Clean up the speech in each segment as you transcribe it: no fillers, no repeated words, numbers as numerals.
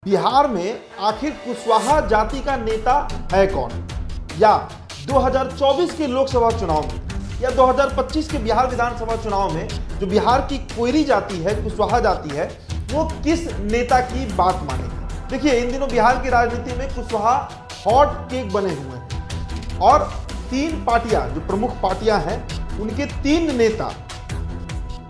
बिहार में आखिर कुशवाहा जाति का नेता है कौन, या 2024 के लोकसभा चुनाव में या 2025 के बिहार विधानसभा चुनाव में जो बिहार की कोयरी जाति है, कुशवाहा जाति है, वो किस नेता की बात मानेगी। देखिए, इन दिनों बिहार की राजनीति में कुशवाहा हॉट केक बने हुए हैं और तीन पार्टियां, जो प्रमुख पार्टियां हैं, उनके तीन नेता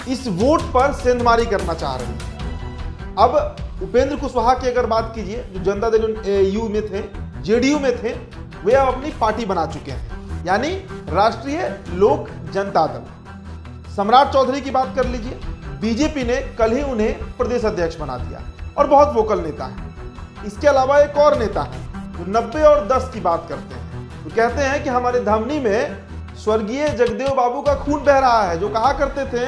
इस वोट पर सेंधमारी करना चाह रहे हैं। अब उपेंद्र कुशवाहा की अगर बात कीजिए, जो जनता दल यू में थे, जेडीयू में थे, वे अब अपनी पार्टी बना चुके हैं, यानी राष्ट्रीय लोक जनता दल। सम्राट चौधरी की बात कर लीजिए, बीजेपी ने कल ही उन्हें प्रदेश अध्यक्ष बना दिया और बहुत वोकल नेता है। इसके अलावा एक और नेता है जो 90 और 10 की बात करते हैं, तो कहते हैं कि हमारे धमनी में स्वर्गीय जगदेव बाबू का खून बह रहा है, जो कहा करते थे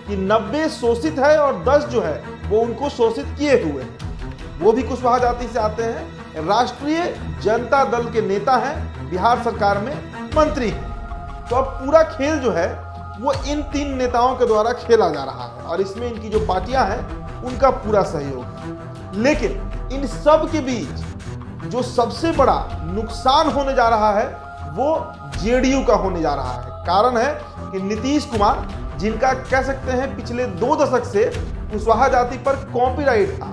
कि 90 शोषित है और 10 जो है वो उनको शोषित किए हुए हैं। वो भी कुशवाहा जाति से आते हैं, राष्ट्रीय जनता दल के नेता हैं, बिहार सरकार में मंत्री हैं। तो अब पूरा खेल जो है वो इन तीन नेताओं के द्वारा खेला जा रहा है और इसमें इनकी जो पार्टियां हैं उनका पूरा सहयोग है। लेकिन इन सब के बीच जो सबसे बड़ा नुकसान होने जा रहा है वो जेडीयू का होने जा रहा है। कारण है कि नीतीश कुमार, जिनका कह सकते हैं पिछले 2 दशक से कुशवाहा जाति पर कॉपीराइट था,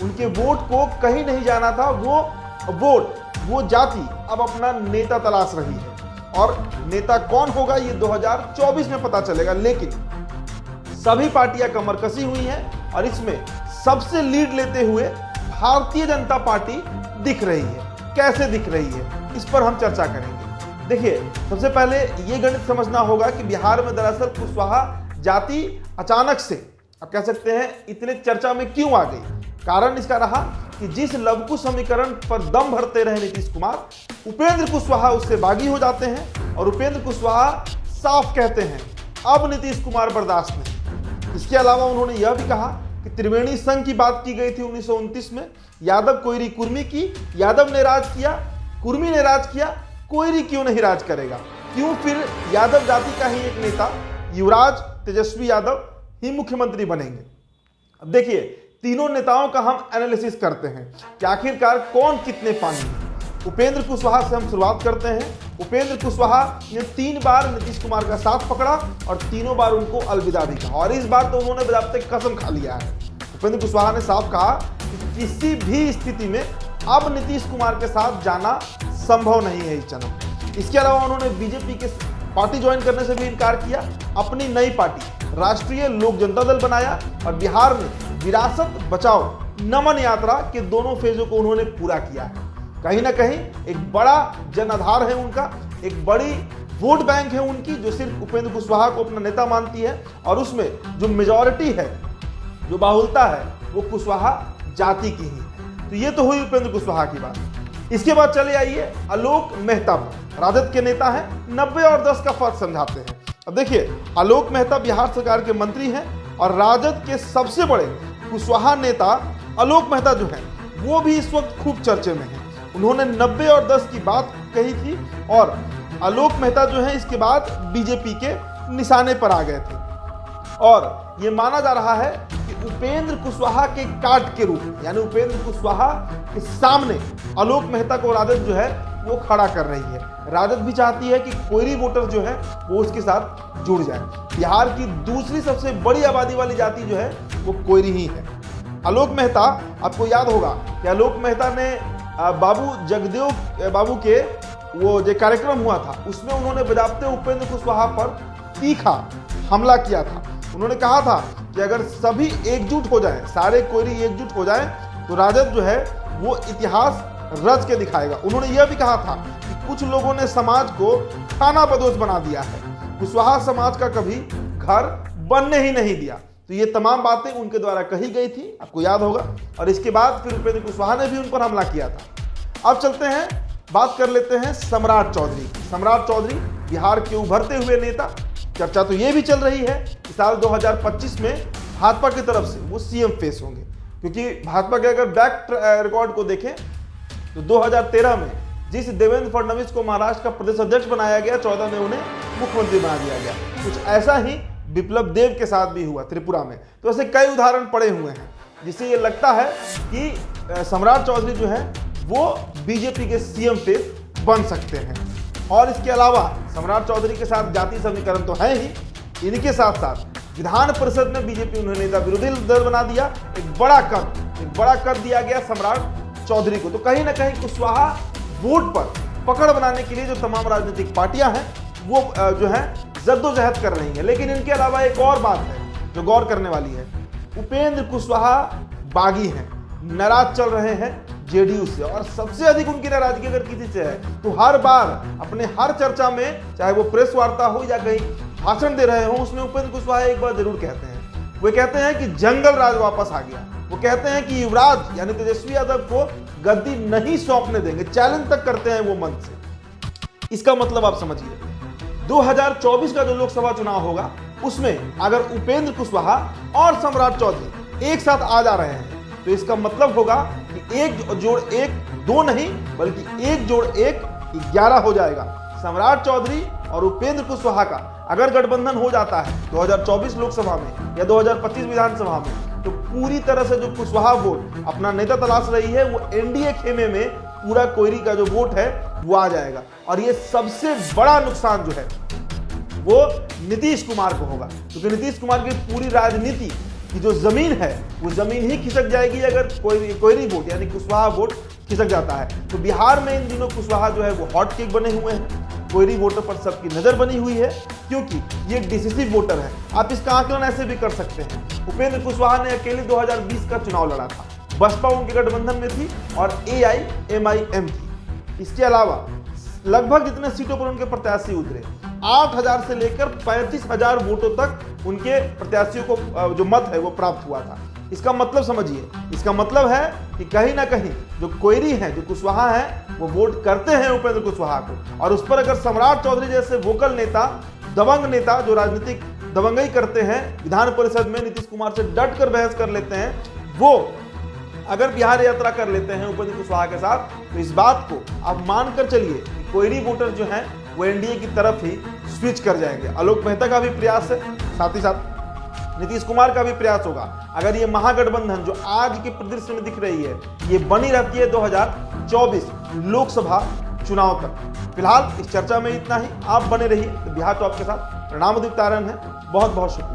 उनके वोट को कहीं नहीं जाना था, वो जाति अब अपना नेता तलाश रही है और नेता कौन होगा ये 2024 में पता चलेगा। लेकिन सभी पार्टियां कमरकसी हुई हैं और इसमें सबसे लीड लेते हुए भारतीय जनता पार्टी दिख रही है। कैसे दिख रही है, इस पर हम चर्चा करेंगे। देखिए, सबसे पहले ये गणित समझना होगा कि बिहार में दरअसल कुशवाहा जाति अचानक से, आप कह सकते हैं, इतने चर्चा में क्यों आ गई। कारण इसका रहा कि जिस लवकुश समीकरण पर दम भरते रहे नीतीश कुमार, उपेंद्र कुशवाहा उससे बागी हो जाते हैं और उपेंद्र कुशवाहा साफ कहते हैं अब नीतीश कुमार बर्दाश्त नहीं। इसके अलावा उन्होंने यह भी कहा कि त्रिवेणी संघ की बात की गई थी 1929 में, यादव कोयरी कुर्मी की, यादव ने राज किया, कुर्मी ने राज किया, कोयरी क्यों नहीं राज करेगा। क्यों फिर यादव जाति का ही एक नेता युवराज तेजस्वी यादव ही मुख्यमंत्री बनेंगे। अब देखिए, तीनों नेताओं का हम एनालिसिस करते हैं कि आखिरकार कौन कितने पानी में। उपेंद्र कुशवाहा से हम शुरुआत करते हैं। उपेंद्र कुशवाहा ने 3 बार नीतीश कुमार का साथ पकड़ा और तीनों बार उनको अलविदा भी कहा और इस बार तो उन्होंने बजाते कसम खा लिया है। उपेंद्र कुशवाहा ने साफ कहा कि किसी भी स्थिति में अब नीतीश कुमार के साथ जाना संभव नहीं है इस जन्म। इसके अलावा उन्होंने बीजेपी के पार्टी ज्वाइन करने से भी इनकार किया, अपनी नई पार्टी राष्ट्रीय लोक जनता दल बनाया और बिहार में विरासत बचाओ नमन यात्रा के दोनों फेजों को उन्होंने पूरा किया है। कहीं ना कहीं एक बड़ा जन आधार है उनका, एक बड़ी वोट बैंक है उनकी, जो सिर्फ उपेंद्र कुशवाहा को अपना नेता मानती है और उसमें जो मेजॉरिटी है, जो बाहुलता है, वो कुशवाहा जाति की ही है। तो ये तो हुई उपेंद्र कुशवाहा की बात। इसके बाद चले आइए आलोक मेहता पर। राजद के नेता हैं, 90 और 10 का फर्क समझाते हैं। अब देखिए, आलोक मेहता बिहार सरकार के मंत्री हैं और राजद के सबसे बड़े कुशवाहा नेता आलोक मेहता जो हैं वो भी इस वक्त खूब चर्चे में हैं। उन्होंने 90 और 10 की बात कही थी और आलोक मेहता जो है इसके बाद बीजेपी के निशाने पर आ गए थे और ये माना जा रहा है कि उपेंद्र कुशवाहा के काट के रूप में, यानी उपेंद्र कुशवाहा के सामने आलोक मेहता को राजद जो है वो खड़ा कर रही है। राजद भी चाहती है कि कोयरी वोटर जो है वो उसके साथ जुड़ जाए। बिहार की दूसरी सबसे बड़ी आबादी वाली जाति जो है वो कोयरी ही है। आलोक मेहता, आपको याद होगा कि आलोक मेहता ने बाबू जगदेव बाबू के वो जो कार्यक्रम हुआ था उसमें उन्होंने बजाते उपेंद्र कुशवाहा पर तीखा हमला किया था। उन्होंने कहा था कि अगर सभी एकजुट हो जाएं, सारे कोयरी एकजुट हो जाएं, तो राजद जो है वो इतिहास रच के दिखाएगा। उन्होंने यह भी कहा था कि कुछ लोगों ने समाज को खाना बदोश बना दिया है, कुशवाहा समाज का कभी घर बनने ही नहीं दिया। तो ये तमाम बातें उनके द्वारा कही गई थी, आपको याद होगा। और इसके बाद फिर उपेंद्र कुशवाहा ने भी उन पर हमला किया था। अब चलते हैं, बात कर लेते हैं सम्राट चौधरी। सम्राट चौधरी बिहार के उभरते हुए नेता। चर्चा तो ये भी चल रही है कि साल 2025 में भाजपा की तरफ से वो सीएम फेस होंगे, क्योंकि भाजपा के अगर बैक रिकॉर्ड को देखें तो 2013 में जिस देवेंद्र फडणवीस को महाराष्ट्र का प्रदेश अध्यक्ष बनाया गया, 14 में उन्हें मुख्यमंत्री बना दिया गया। कुछ ऐसा ही विप्लव देव के साथ भी हुआ त्रिपुरा में। तो ऐसे कई उदाहरण पड़े हुए हैं जिससे ये लगता है कि सम्राट चौधरी जो है वो बीजेपी के सीएम फेस बन सकते हैं। और इसके अलावा सम्राट चौधरी के साथ जाति समीकरण तो है ही, इनके साथ साथ विधान परिषद में बीजेपी उन्हें नेता विरोधी दल बना दिया। एक बड़ा कद दिया गया सम्राट चौधरी को। तो कहीं ना कहीं कुशवाहा वोट पर पकड़ बनाने के लिए जो तमाम राजनीतिक पार्टियां हैं वो जो है जद्दोजहद कर रही हैं। लेकिन इनके अलावा एक और बात है जो गौर करने वाली है। उपेंद्र कुशवाहा बागी हैं, नाराज चल रहे हैं जेडीयू से, और सबसे अधिक उनकी नाराजगी अगर किसी से है तो हर बार अपने हर चर्चा में, चाहे वो प्रेस वार्ता हो या कहीं भाषण दे रहे हो, उसमें उपेंद्र कुशवाहा एक बार जरूर कहते हैं। वो कहते हैं कि जंगल राज वापस आ गया। वो कहते हैं कि युवराज यानी तेजस्वी यादव को गद्दी नहीं सौंपने देंगे, चैलेंज तक करते हैं वो मंच से। इसका मतलब आप समझिए 2024 का जो लोकसभा चुनाव होगा उसमें अगर उपेंद्र कुशवाहा और सम्राट चौधरी एक साथ आ जा रहे हैं तो इसका मतलब होगा कि 1 जोड़ 1 2 नहीं बल्कि 1 जोड़ 1 11 हो जाएगा। सम्राट चौधरी और उपेंद्र कुशवाहा का अगर गठबंधन हो जाता है 2024 लोकसभा में या 2025 विधानसभा में, तो पूरी तरह से जो कुशवाहा वोट अपना नेता तलाश रही है वो एनडीए खेमे में पूरा कोयरी का जो वोट है वो आ जाएगा। और ये सबसे बड़ा नुकसान जो है वो नीतीश कुमार को होगा, क्योंकि नीतीश कुमार की पूरी राजनीति की जो जमीन है वो जमीन ही खिसक जाएगी अगर कोयरी वोट यानी कुशवाहा वोट खिसक जाता है। तो बिहार में इन दिनों कुशवाहा जो है वो हॉट केक बने हुए हैं। कोयरी वोटर पर सबकी नजर बनी हुई है क्योंकि ये डिसिसिव वोटर है। आप इसका आकलन ऐसे भी कर सकते हैं। उपेंद्र कुशवाहा ने अकेले 2020 का चुनाव लड़ा था, बसपा उनके गठबंधन में थी और AIMIM थी। इसके अलावा लगभग जितने सीटों पर उनके प्रत्याशी उतरे 8,000 से लेकर 35,000 वोटों तक उनके प्रत्याशियों को जो मत है वो प्राप्त हुआ था। इसका मतलब समझिए, इसका मतलब है कि कहीं ना कहीं जो कोयरी है, जो कुशवाहा है, वो वोट करते हैं उपेंद्र कुशवाहा को। और उस पर अगर सम्राट चौधरी जैसे वोकल नेता, दबंग नेता जो राजनीतिक दबंगई करते हैं, विधान परिषद में नीतीश कुमार से डट कर बहस कर लेते हैं, वो अगर बिहार यात्रा कर लेते हैं उपेंद्र कुशवाहा के साथ, तो इस बात को आप मानकर चलिए कि कोयरी वोटर जो हैं वो एनडीए की तरफ ही स्विच कर जाएंगे। आलोक मेहता का भी प्रयास है, साथ ही साथ नीतीश कुमार का भी प्रयास होगा। अगर ये महागठबंधन जो आज के परिदृश्य में दिख रही है ये बनी रहती है 2024 लोकसभा चुनाव तक। फिलहाल इस चर्चा में इतना ही। आप बने रहिए बिहार टॉप के साथ। प्रणाम, उदित तारण है। बहुत बहुत शुक्रिया।